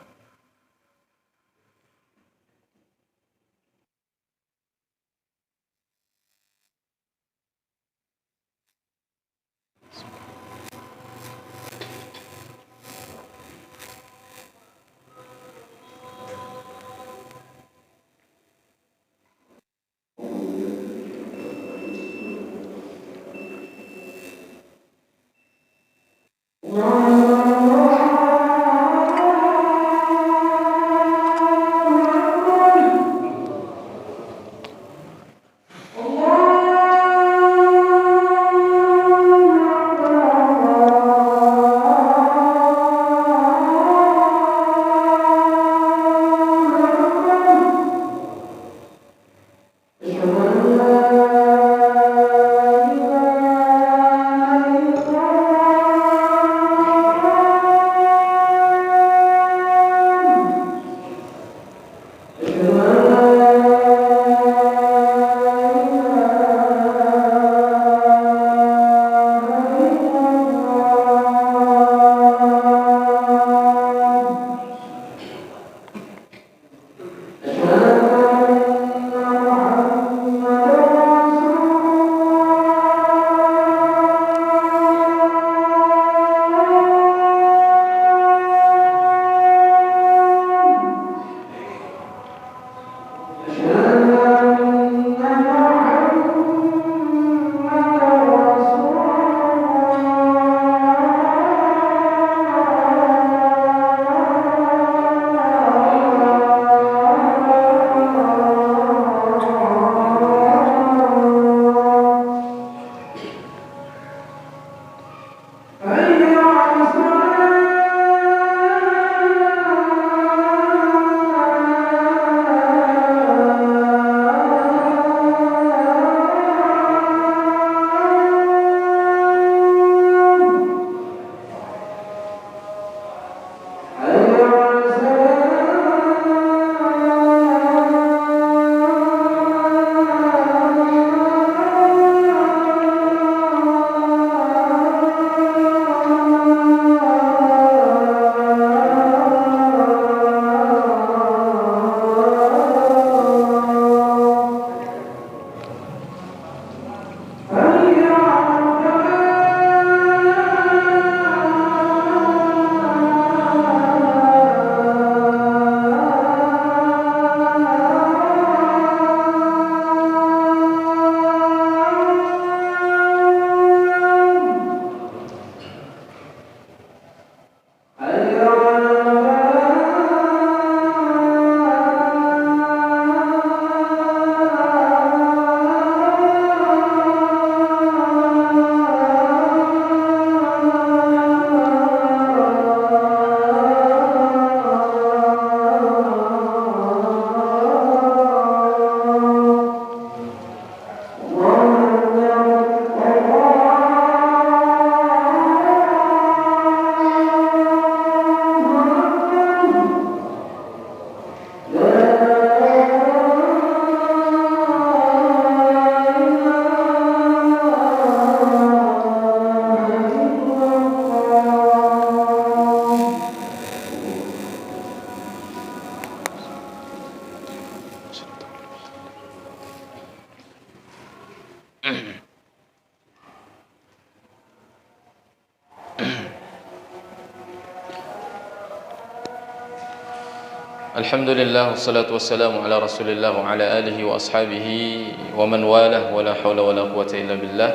[SPEAKER 2] Alhamdulillah wassalatu wassalamu ala Rasulillah wa ala alihi wa ashabihi wa man walah wa la haula wa la quwwata illa billah.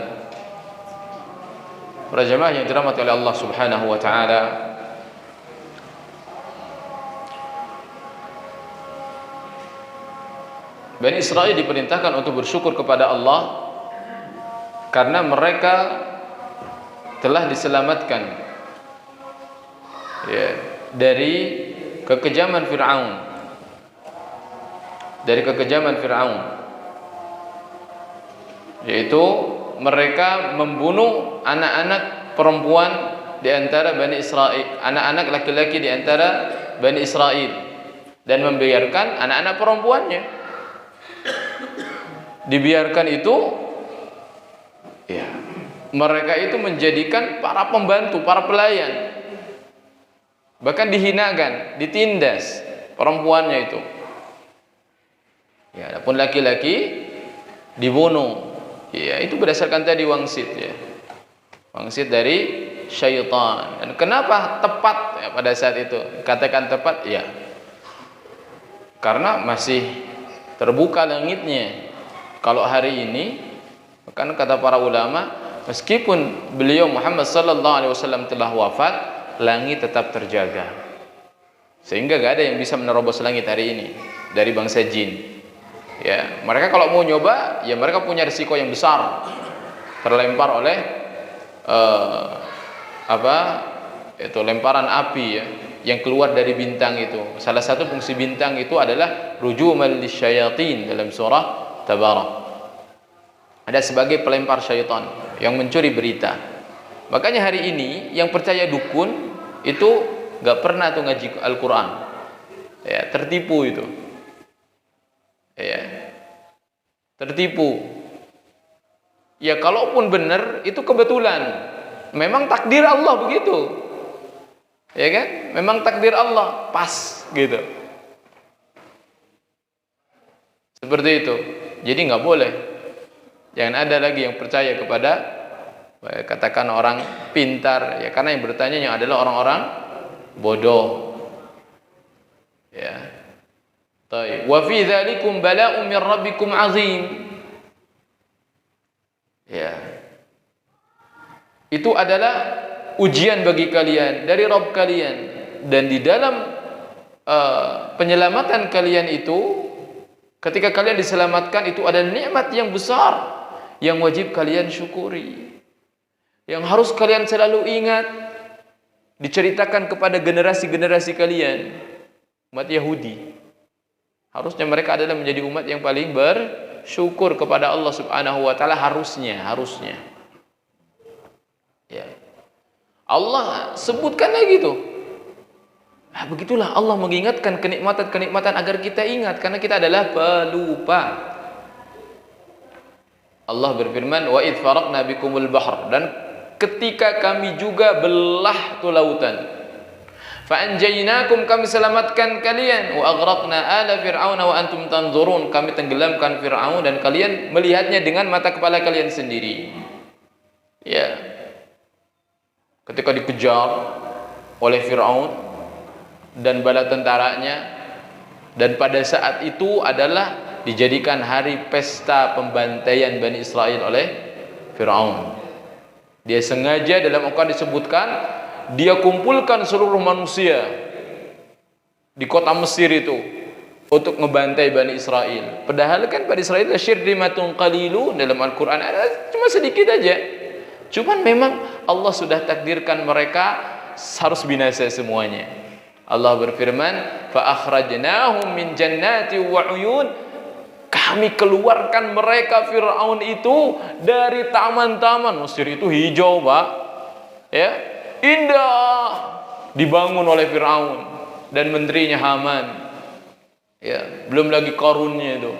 [SPEAKER 2] Para jemaah yang dirahmati oleh Allah Subhanahu wa taala, Bani Israil diperintahkan untuk bersyukur kepada Allah karena mereka telah diselamatkan ya, dari kekejaman Fir'aun, yaitu mereka membunuh anak-anak perempuan di antara Bani Israil, anak-anak laki-laki di antara Bani Israil, dan membiarkan anak-anak perempuannya. Dibiarkan itu ya, mereka itu menjadikan para pembantu, para pelayan, bahkan dihinakan, ditindas perempuannya itu. Ya, adapun laki-laki dibunuh. Ya, itu berdasarkan tadi wangsit ya. Wangsit dari syaitan. Dan kenapa tepat ya, pada saat itu? Katakan tepat ya. Karena masih terbuka langitnya. Kalau hari ini, kan kata para ulama, meskipun beliau Muhammad sallallahu alaihi wasallam telah wafat, langit tetap terjaga, sehingga gak ada yang bisa menerobos langit hari ini dari bangsa jin. Ya, mereka kalau mau nyoba, ya mereka punya risiko yang besar, terlempar oleh lemparan api ya, yang keluar dari bintang itu. Salah satu fungsi bintang itu adalah rujumal lisyayatin dalam surah Tabarak. Ada sebagai pelempar syaitan yang mencuri berita. Makanya hari ini yang percaya dukun itu gak pernah tuh ngaji Al-Quran ya, tertipu itu ya, tertipu ya. Kalaupun benar itu kebetulan, memang takdir Allah begitu ya kan, memang takdir Allah pas gitu, seperti itu. Jadi gak boleh, jangan ada lagi yang percaya kepada katakan orang pintar ya, karena yang bertanya yang adalah orang-orang bodoh ya. Baik, wa fi dzalikum bala'un min rabbikum 'azim ya, itu adalah ujian bagi kalian dari Rabb kalian, dan di dalam penyelamatan kalian itu, ketika kalian diselamatkan, itu ada nikmat yang besar yang wajib kalian syukuri, yang harus kalian selalu ingat, diceritakan kepada generasi-generasi kalian. Umat Yahudi, harusnya mereka adalah menjadi umat yang paling bersyukur kepada Allah Subhanahu wa taala, harusnya ya. Allah sebutkan lagi tuh. Nah, begitulah Allah mengingatkan kenikmatan-kenikmatan agar kita ingat, karena kita adalah pelupa. Allah berfirman, wa idz faraqna bikumul bahr, dan ketika kami juga belah tu lautan, fa anjaynakum, kami selamatkan kalian, wa aghraqna ala fir'auna wa antum tanzurun, kami tenggelamkan Fir'aun dan kalian melihatnya dengan mata kepala kalian sendiri ya. Ketika dikejar oleh Fir'aun dan bala tentaranya, dan pada saat itu adalah dijadikan hari pesta pembantaian Bani Israil oleh Fir'aun. Dia sengaja, dalam Al-Quran disebutkan, dia kumpulkan seluruh manusia di kota Mesir itu untuk ngebantai Bani Israil. Padahal kan Bani Israil syirdimatun qalilun, dalam Al-Quran ada cuma sedikit aja. Cuman memang Allah sudah takdirkan mereka harus binasa semuanya. Allah berfirman, fa akhrajnahum min jannati wa uyun, kami keluarkan mereka Fir'aun itu dari taman-taman. Mesir itu hijau, Pak ya, indah, dibangun oleh Fir'aun dan menterinya Haman ya, belum lagi Qarunnya itu.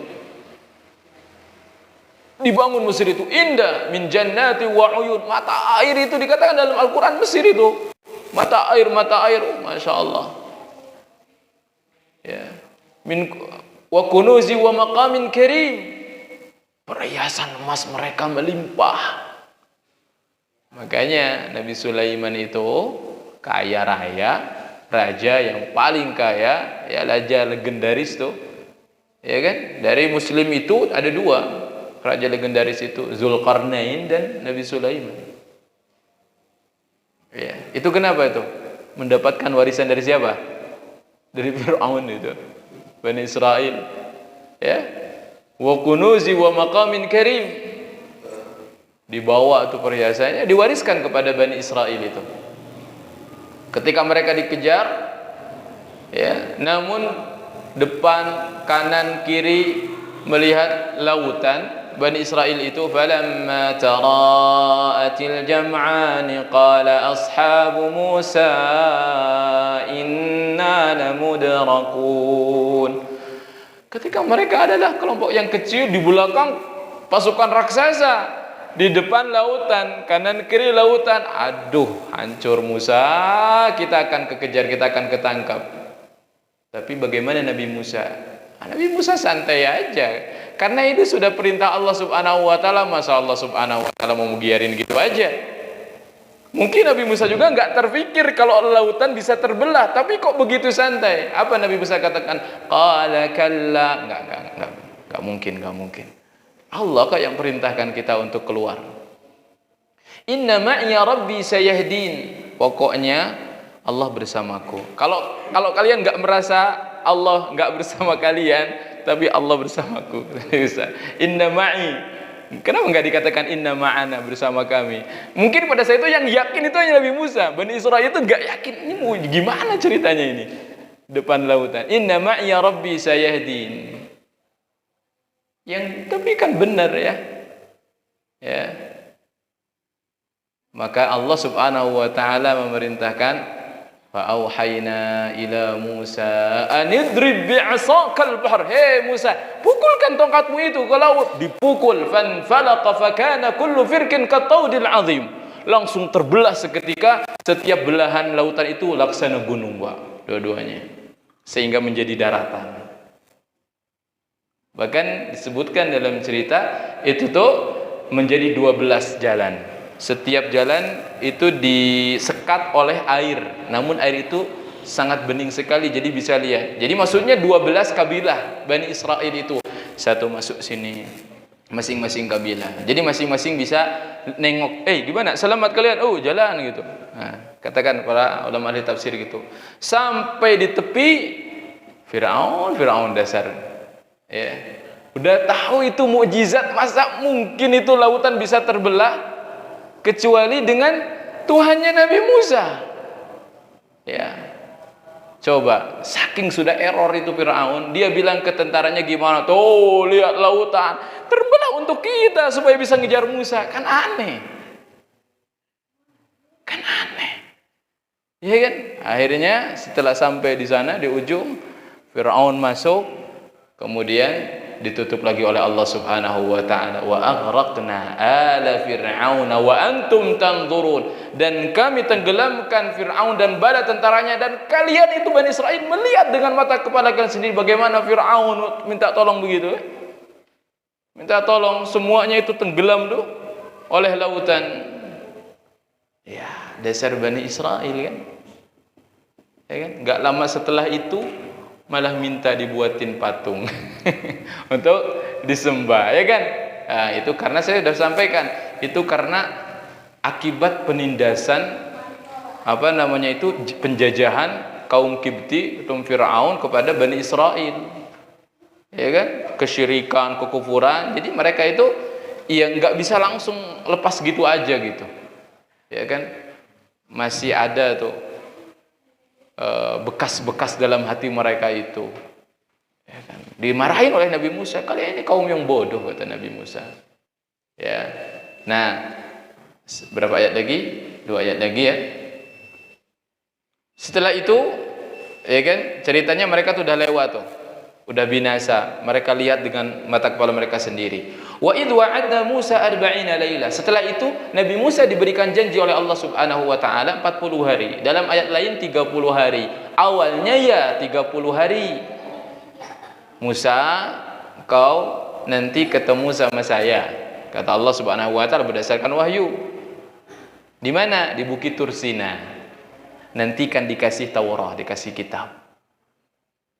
[SPEAKER 2] Dibangun Mesir itu indah, min jannati wa uyun, mata air itu dikatakan dalam Al-Quran Mesir itu mata air, Masya Allah ya, min wa kunuzi wa maqamin karim, Perhiasan emas mereka melimpah. Makanya Nabi Sulaiman itu kaya raya, raja yang paling kaya, ya raja legendaris tuh. Ya kan? Dari muslim itu ada dua raja legendaris itu, Zulkarnain dan Nabi Sulaiman. Ya, itu kenapa itu? Mendapatkan warisan dari siapa? Dari Fir'aun itu, Bani Israel. Ya. Wa kunuzi wa maqamin karim. Dibawa tuh perhiasannya, diwariskan kepada Bani Israel itu. Ketika mereka dikejar, ya, namun depan, kanan, kiri melihat lautan, Bani Israel itu falamma tara'atil jam'ani qala ashabu Musa inna lamudrakun. Ketika mereka adalah kelompok yang kecil di belakang pasukan raksasa, di depan lautan, kanan kiri lautan, aduh hancur Musa, kita akan kekejar, kita akan ketangkap. Tapi bagaimana Nabi Musa? Nabi Musa santai aja, karena itu sudah perintah Allah Subhanahu wa taala. Masa Allah Subhanahu wa taala mau biarin gitu aja? Mungkin Nabi Musa juga nggak terpikir kalau lautan bisa terbelah, tapi kok begitu santai? Apa Nabi Musa katakan? Qala kalla. Nggak mungkin. Allah kok yang perintahkan kita untuk keluar. Inna ma'iya rabbi sayahdin. Pokoknya Allah bersamaku. Kalau kalian nggak merasa Allah nggak bersama kalian, tapi Allah bersamaku. Inna ma'i. Kenapa nggak dikatakan inna ma'ana, bersama kami? Mungkin pada saat itu yang yakin itu hanya Nabi Musa. Bani Israil itu nggak yakin. Ini mau gimana ceritanya ini? Depan lautan. Inna ma'iya rabbi sayahdin. Yang tapi kan benar ya. Ya. Maka Allah Subhanahu wa taala memerintahkan fa'auhayna ila Musa an idrib bi'asakal bahr. Hei Musa, pukulkan tongkatmu itu ke laut. Dipukul, fanfalaqa fakana kullu firkin kataudil azim. Langsung terbelah seketika, setiap belahan lautan itu laksana gunung, Pak, dua-duanya, sehingga menjadi daratan. Bahkan disebutkan dalam cerita itu tuh menjadi 12 jalan. Setiap jalan itu disekat oleh air, namun air itu sangat bening sekali, jadi bisa lihat. Jadi maksudnya 12 kabilah Bani Israel itu satu masuk sini, masing-masing kabilah. Jadi masing-masing bisa nengok, gimana selamat kalian? Oh jalan gitu. Nah, katakan para ulama ahli tafsir gitu. Sampai di tepi Firaun dasar. Ya. Udah tahu itu mukjizat, masa mungkin itu lautan bisa terbelah kecuali dengan Tuhannya Nabi Musa. Ya. Coba, saking sudah error itu Firaun, dia bilang ke tentaranya gimana? Tuh, lihat lautan terbelah untuk kita supaya bisa ngejar Musa. Kan aneh. Iya kan? Akhirnya setelah sampai di sana di ujung, Firaun masuk, kemudian ditutup lagi oleh Allah Subhanahu wa taala, wa aghraqna ala fir'aun wa antum tanzurun, dan kami tenggelamkan Firaun dan bala tentaranya, dan kalian itu Bani Israil melihat dengan mata kepala kalian sendiri bagaimana Firaun minta tolong begitu. Minta tolong, semuanya itu tenggelam tuh oleh lautan. Ya, dasar Bani Israil kan. Ya kan? Enggak lama setelah itu malah minta dibuatin patung untuk disembah, ya kan? Nah, itu karena saya sudah sampaikan, itu karena akibat penindasan penjajahan kaum Kipti atau Firaun kepada Bani Israel, ya kan? Kesyirikan, kekufuran. Jadi mereka itu ya nggak bisa langsung lepas gitu aja gitu, ya kan? Masih ada tuh bekas-bekas dalam hati mereka itu, ya kan? Dimarahin oleh Nabi Musa. Kalian ini kaum yang bodoh, kata Nabi Musa. Ya, nah berapa ayat lagi? 2 ayat lagi ya. Setelah itu, ya kan, ceritanya mereka tuh udah lewat tuh, udah binasa. Mereka lihat dengan mata kepala mereka sendiri. Wa idh wa'adna Musa 40 laila. Setelah itu Nabi Musa diberikan janji oleh Allah Subhanahu wa taala 40 hari. Dalam ayat lain 30 hari. Awalnya ya 30 hari. Musa, engkau nanti ketemu sama saya. Kata Allah Subhanahu wa taala berdasarkan wahyu. Di mana? Di Bukit Tursina. Nanti kan dikasih Taurat, dikasih kitab.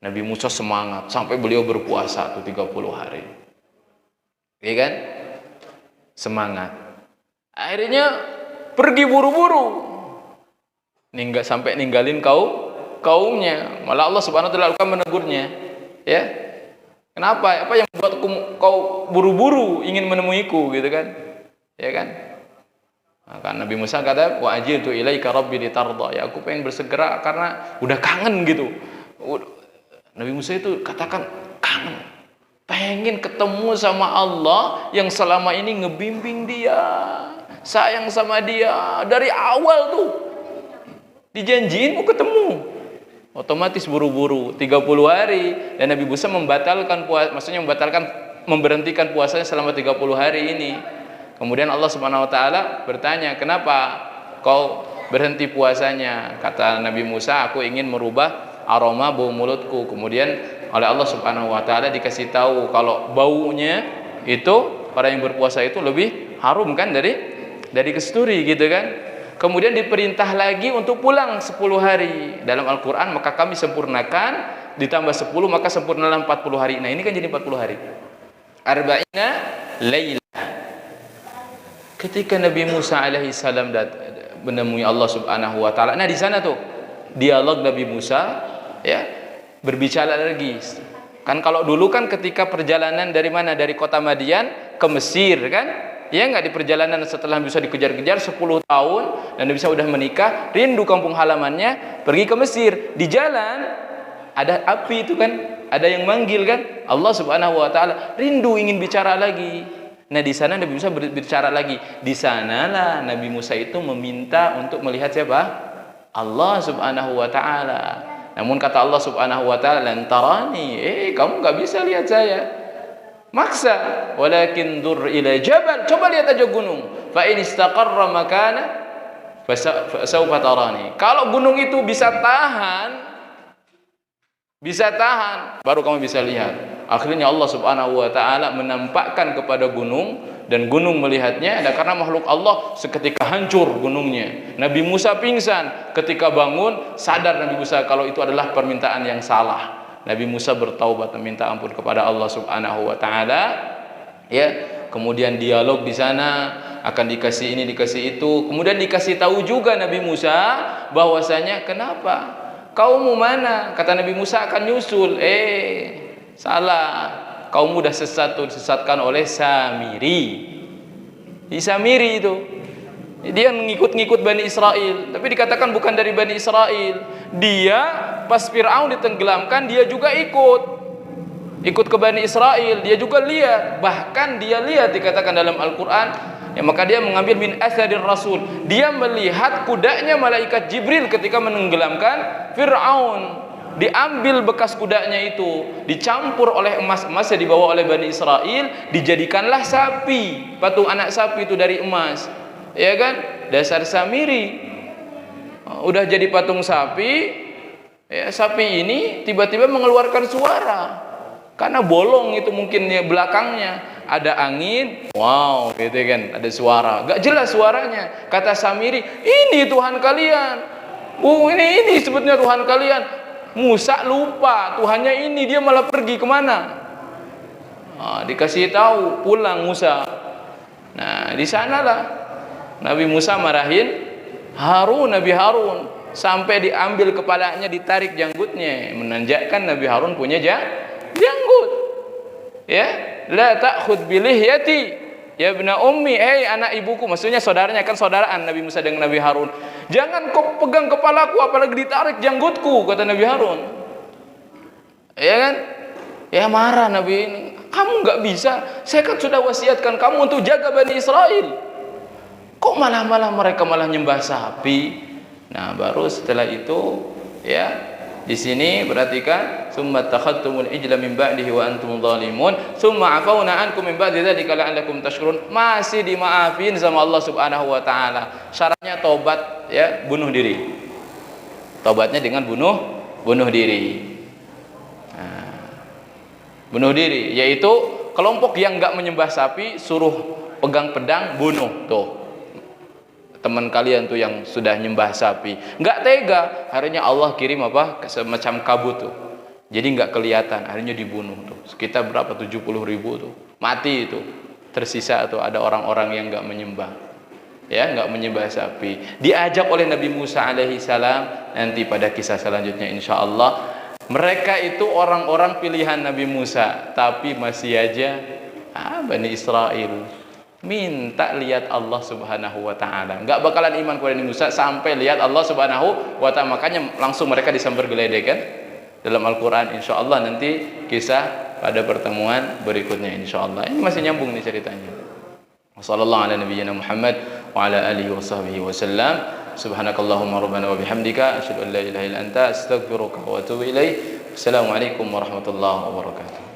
[SPEAKER 2] Nabi Musa semangat sampai beliau berpuasa tuh 30 hari. Iya kan? Semangat. Akhirnya pergi buru-buru. Sampai ninggalin kaumnya. Malah Allah Subhanahu wa taala akan menegurnya. Ya. Kenapa? Apa yang membuat kau buru-buru ingin menemuiku gitu kan? Ya kan? Maka Nabi Musa kata, wa ajiltu ilaika rabbi litarda. Ya aku pengen bersegera karena udah kangen gitu. Nabi Musa itu katakan kangen, pengen ketemu sama Allah yang selama ini ngebimbing dia, sayang sama dia dari awal tuh. Dijanjiin mau ketemu. Otomatis buru-buru 30 hari dan Nabi Musa membatalkan puasa, maksudnya memberhentikan puasanya selama 30 hari ini. Kemudian Allah Subhanahu wa taala bertanya, "Kenapa kau berhenti puasanya?" Kata Nabi Musa, "Aku ingin merubah aroma bau mulutku." Kemudian oleh Allah Subhanahu wa taala dikasih tahu kalau baunya itu para yang berpuasa itu lebih harum kan dari kesturi gitu kan. Kemudian diperintah lagi untuk pulang 10 hari. Dalam Al-Qur'an, maka kami sempurnakan ditambah 10 maka sempurnalah 40 hari. Nah, ini kan jadi 40 hari. Arba'ina laila. Ketika Nabi Musa alaihi salam menemui Allah Subhanahu wa taala. Nah, di sana tuh dialog Nabi Musa ya berbicara lagi. Kan kalau dulu kan ketika perjalanan dari mana? Dari kota Madian ke Mesir kan? Ya enggak, di perjalanan setelah bisa dikejar-kejar 10 tahun dan bisa udah menikah, rindu kampung halamannya, pergi ke Mesir. Di jalan ada api itu kan, ada yang manggil kan? Allah Subhanahu wa taala rindu ingin bicara lagi. Nah, di sana Nabi Musa berbicara lagi. Di sanalah Nabi Musa itu meminta untuk melihat siapa? Allah Subhanahu wa taala. Namun kata Allah Subhanahu wa taala, "Lan tarani." Kamu enggak bisa lihat saya. Maksa, walakin dur ila jabal. Coba lihat aja gunung. Fa in istaqarra makana fa sawfa tarani. Kalau gunung itu bisa tahan, baru kamu bisa lihat. Akhirnya Allah Subhanahu wa taala menampakkan kepada gunung dan gunung melihatnya. Dan karena makhluk Allah seketika hancur gunungnya. Nabi Musa pingsan, ketika bangun sadar Nabi Musa kalau itu adalah permintaan yang salah. Nabi Musa bertaubat meminta ampun kepada Allah Subhanahu wa taala. Ya, kemudian dialog di sana akan dikasih ini dikasih itu. Kemudian dikasih tahu juga Nabi Musa bahwasanya kenapa? Kaummu mana? Kata Nabi Musa akan nyusul. Salah. Kaum mudah disesatkan oleh Samiri. Samiri itu dia mengikut-ngikut Bani Israel, tapi dikatakan bukan dari Bani Israel. Dia pas Fir'aun ditenggelamkan, dia juga ikut ke Bani Israel. Dia juga lihat, bahkan dia lihat dikatakan dalam Al-Quran. Ya, maka dia mengambil min atharir rasul. Dia melihat kudanya malaikat Jibril ketika menenggelamkan Fir'aun. Diambil bekas kudanya itu, dicampur oleh emas yang dibawa oleh Bani Israel, dijadikanlah sapi, patung anak sapi itu dari emas. Ya kan? Dasar Samiri. Udah jadi patung sapi, ya, sapi ini tiba-tiba mengeluarkan suara. Karena bolong itu mungkin ya belakangnya, ada angin, wow, gitu kan, ada suara. Gak jelas suaranya. Kata Samiri, "Ini Tuhan kalian." Ini sebetulnya Tuhan kalian. Musa lupa Tuhannya ini, dia malah pergi kemana? Dikasih tahu, pulang Musa. Nah, di sanalah Nabi Musa marahin Nabi Harun sampai diambil kepalanya, ditarik janggutnya, menanjakkan Nabi Harun punya janggut. Ya, la ta'khudh bilihyati ya ibna ummi, anak ibuku, maksudnya saudaranya, kan saudaraan Nabi Musa dengan Nabi Harun. Jangan kau pegang kepalaku apalagi ditarik janggutku, kata Nabi Harun. Ya kan? Ya marah Nabi ini. Kamu nggak bisa. Saya kan sudah wasiatkan kamu untuk jaga Bani Israel. Kok malah mereka nyembah sapi? Nah, baru setelah itu ya di sini perhatikan, summa takhadtumul ijla min ba'dihi wa antum zalimun summa afawna ankum min ba'di dzalika la'allakum tashkurun. Masih dimaafin sama Allah Subhanahu wa taala. Syaratnya tobat, ya, bunuh diri. Tobatnya dengan bunuh diri. Nah, bunuh diri yaitu kelompok yang nggak menyembah sapi suruh pegang pedang bunuh. Tuh teman kalian tuh yang sudah nyembah sapi nggak tega, akhirnya Allah kirim apa semacam kabut tuh, jadi nggak kelihatan, akhirnya dibunuh tuh sekitar berapa 70.000 tuh mati itu. Tersisa tuh ada orang-orang yang nggak menyembah, ya nggak menyembah sapi. Diajak oleh Nabi Musa alaihi salam, nanti pada kisah selanjutnya insya Allah, mereka itu orang-orang pilihan Nabi Musa, tapi masih aja Bani Israel minta lihat Allah Subhanahu wa taala. Enggak bakalan iman kepada Nabi Musa sampai lihat Allah Subhanahu wa taala. Makanya langsung mereka disambar geledek kan dalam Al-Qur'an. Insyaallah nanti kisah pada pertemuan berikutnya insyaallah. Ini masih nyambung nih ceritanya. Wassallallahu ala nabiyyina Muhammad wa ala alihi washabbihi wasallam. Subhanakallahumma rabbana wa bihamdika asyhadu an la ilaha illa anta astaghfiruka wa atubu ilaik. Assalamualaikum warahmatullahi wabarakatuh.